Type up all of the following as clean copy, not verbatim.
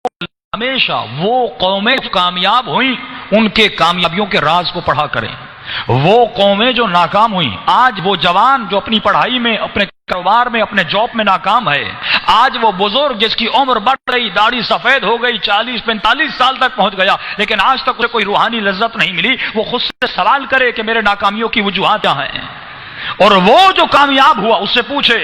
ہمیشہ وہ قومیں کامیاب ہوئیں ان کے کامیابیوں کے راز کو پڑھا کریں. وہ قومیں جو ناکام ہوئیں، آج وہ جوان جو اپنی پڑھائی میں، اپنے کاروبار میں، اپنے جاب میں ناکام ہے، آج وہ بزرگ جس کی عمر بڑھ رہی، داڑھی سفید ہو گئی، 40-45 سال تک پہنچ گیا، لیکن آج تک اسے کوئی روحانی لذت نہیں ملی، وہ خود سے سوال کرے کہ میرے ناکامیوں کی وجوہات کیا ہیں. اور وہ جو کامیاب ہوا اس سے پوچھے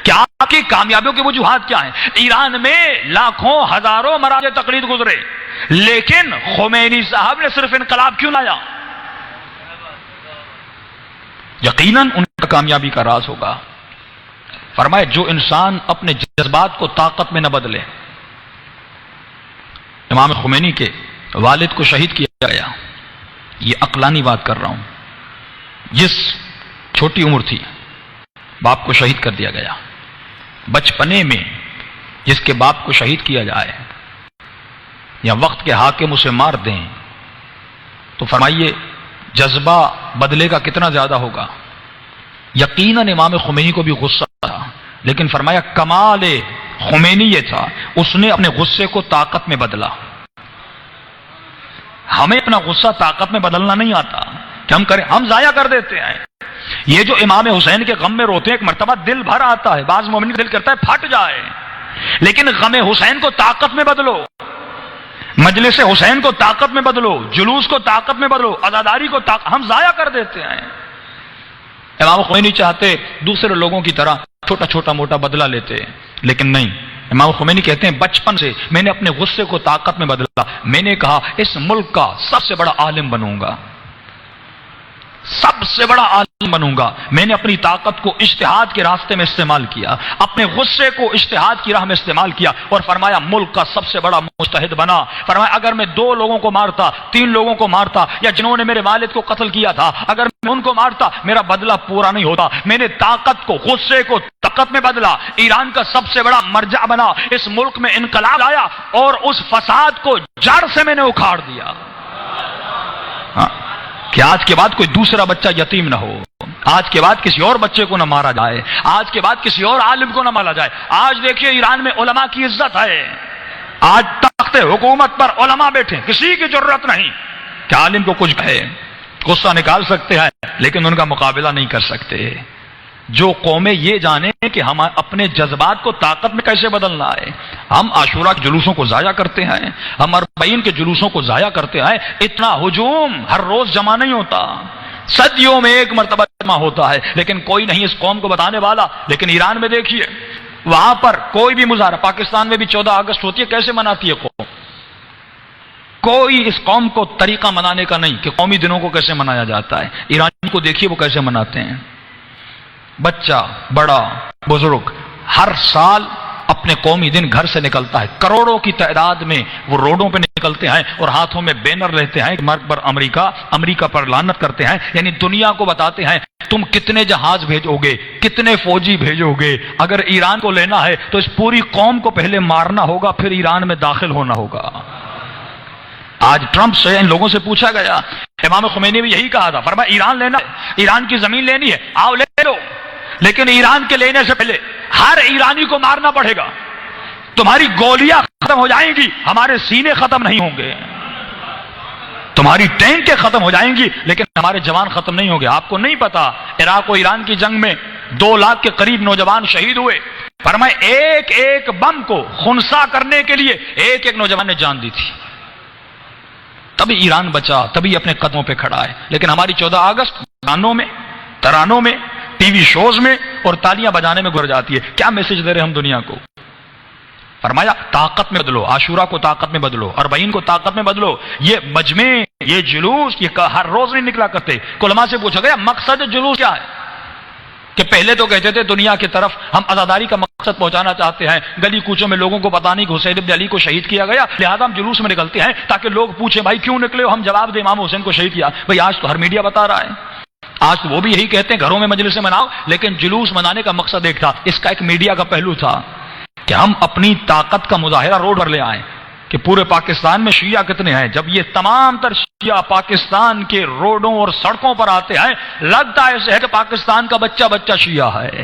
کہ آپ کی کامیابیوں کی وجوہات کیا ہیں. ایران میں لاکھوں ہزاروں مراج تقلید گزرے، لیکن خمینی صاحب نے صرف انقلاب کیوں لایا؟ یقیناً ان کا کامیابی کا راز ہوگا. فرمائے جو انسان اپنے جذبات کو طاقت میں نہ بدلے. امام خمینی کے والد کو شہید کیا گیا، یہ عقلانی بات کر رہا ہوں. جس چھوٹی عمر تھی باپ کو شہید کر دیا گیا. بچپنے میں جس کے باپ کو شہید کیا جائے یا وقت کے حاکم اسے مار دیں تو فرمائیے جذبہ بدلے کا کتنا زیادہ ہوگا. یقیناً امام خمینی کو بھی غصہ تھا، لیکن فرمایا کمال خمینی یہ تھا اس نے اپنے غصے کو طاقت میں بدلا. ہمیں اپنا غصہ طاقت میں بدلنا نہیں آتا کہ ہم کریں، ہم ضائع کر دیتے ہیں. یہ جو امام حسین کے غم میں روتے ہیں، ایک مرتبہ دل بھر آتا ہے، بعض مومن کا دل کرتا ہے پھٹ جائے، لیکن غم حسین کو طاقت میں بدلو، مجلس حسین کو طاقت میں بدلو، جلوس کو طاقت میں بدلو، عزاداری کو ہم ضائع کر دیتے ہیں. امام خمینی چاہتے دوسرے لوگوں کی طرح چھوٹا چھوٹا موٹا بدلہ لیتے، لیکن نہیں. امام خمینی کہتے ہیں بچپن سے میں نے اپنے غصے کو طاقت میں بدلا. میں نے کہا اس ملک کا سب سے بڑا عالم بنوں گا، سب سے بڑا عالم بنوں گا. میں نے اپنی طاقت کو اجتہاد کے راستے میں استعمال کیا، اپنے غصے کو اجتہاد کی راہ میں استعمال کیا، اور فرمایا ملک کا سب سے بڑا مجتہد بنا. فرمایا اگر میں 2 لوگوں کو مارتا، 3 لوگوں کو مارتا، یا جنہوں نے میرے والد کو قتل کیا تھا اگر میں ان کو مارتا، میرا بدلہ پورا نہیں ہوتا. میں نے طاقت کو، غصے کو طاقت میں بدلا، ایران کا سب سے بڑا مرجع بنا، اس ملک میں انقلاب لایا اور اس فساد کو جڑ سے میں نے اکھاڑ دیا. کہ آج کے بعد کوئی دوسرا بچہ یتیم نہ ہو، آج کے بعد کسی اور بچے کو نہ مارا جائے، آج کے بعد کسی اور عالم کو نہ مارا جائے. آج دیکھیے ایران میں علماء کی عزت ہے، آج تخت حکومت پر علماء بیٹھے، کسی کی ضرورت نہیں کہ عالم کو کچھ کہے. غصہ نکال سکتے ہیں لیکن ان کا مقابلہ نہیں کر سکتے. جو قومیں یہ جانیں کہ ہم اپنے جذبات کو طاقت میں کیسے بدلنا ہے. ہم عاشورہ کے جلوسوں کو ضائع کرتے ہیں، ہم اربعین کے جلوسوں کو ضائع کرتے ہیں. اتنا ہجوم ہر روز جمع نہیں ہوتا، صدیوں میں ایک مرتبہ جمع ہوتا ہے، لیکن کوئی نہیں اس قوم کو بتانے والا. لیکن ایران میں دیکھیے وہاں پر کوئی بھی مظاہرہ، پاکستان میں بھی 14 اگست ہوتی ہے، کیسے مناتی ہے قوم؟ کوئی اس قوم کو طریقہ منانے کا نہیں کہ قومی دنوں کو کیسے منایا جاتا ہے. ایرانی کو دیکھیے وہ کیسے مناتے ہیں. بچہ، بڑا، بزرگ ہر سال اپنے قومی دن گھر سے نکلتا ہے، کروڑوں کی تعداد میں وہ روڈوں پہ نکلتے ہیں اور ہاتھوں میں بینر رہتے ہیں، مرگ پر امریکہ، امریکہ پر لعنت کرتے ہیں. یعنی دنیا کو بتاتے ہیں تم کتنے جہاز بھیجو گے، کتنے فوجی بھیجو گے. اگر ایران کو لینا ہے تو اس پوری قوم کو پہلے مارنا ہوگا، پھر ایران میں داخل ہونا ہوگا. آج ٹرمپ سے ان لوگوں سے پوچھا گیا، امام خمینی بھی یہی کہا تھا، فرمایا ایران لینا، ایران کی زمین لینی ہے، آؤ لے لو، لیکن ایران کے لینے سے پہلے ہر ایرانی کو مارنا پڑے گا. تمہاری گولیاں ختم ہو جائیں گی، ہمارے سینے ختم نہیں ہوں گے. تمہاری ٹینکیں ختم ہو جائیں گی لیکن ہمارے جوان ختم نہیں ہوں گے. آپ کو نہیں پتا عراق و ایران کی جنگ میں 2 لاکھ کے قریب نوجوان شہید ہوئے. فرمایا ایک ایک بم کو خنثی کرنے کے لیے ایک ایک نوجوان نے جان دی تھی. تبھی ایران بچا، تبھی اپنے قدموں پہ کھڑا ہے. لیکن ہماری 14 اگست گانوں میں، ترانوں میں، ٹی وی شوز میں اور تالیاں بجانے میں گزر جاتی ہے. کیا میسج دے رہے ہم دنیا کو؟ فرمایا طاقت میں بدلو، عاشورہ کو طاقت میں بدلو، اربعین کو طاقت میں بدلو. یہ مجمع، یہ جلوس، یہ ہر روز نہیں نکلا کرتے. علماء سے پوچھا گیا مقصد جلوس کیا ہے؟ کہ پہلے تو کہتے تھے دنیا کی طرف ہم عزاداری کا مقصد پہنچانا چاہتے ہیں، گلی کوچوں میں لوگوں کو پتہ نہیں کہ حسین بن علی کو شہید کیا گیا، لہذا ہم جلوس میں نکلتے ہیں تاکہ لوگ پوچھیں بھائی کیوں نکلے ہو، ہم جواب دیں امام حسین کو شہید کیا. بھائی آج تو ہر میڈیا بتا رہا ہے، آج تو وہ بھی یہی کہتے ہیں گھروں میں مجلس مناؤ، لیکن جلوس منانے کا مقصد ایک تھا. اس کا ایک میڈیا کا پہلو تھا کہ ہم اپنی طاقت کا مظاہرہ روڈ پر لے آئیں کہ پورے پاکستان میں شیعہ کتنے ہیں. جب یہ تمام تر شیعہ پاکستان کے روڈوں اور سڑکوں پر آتے ہیں، لگتا ہے ایسے ہے کہ پاکستان کا بچہ بچہ شیعہ ہے.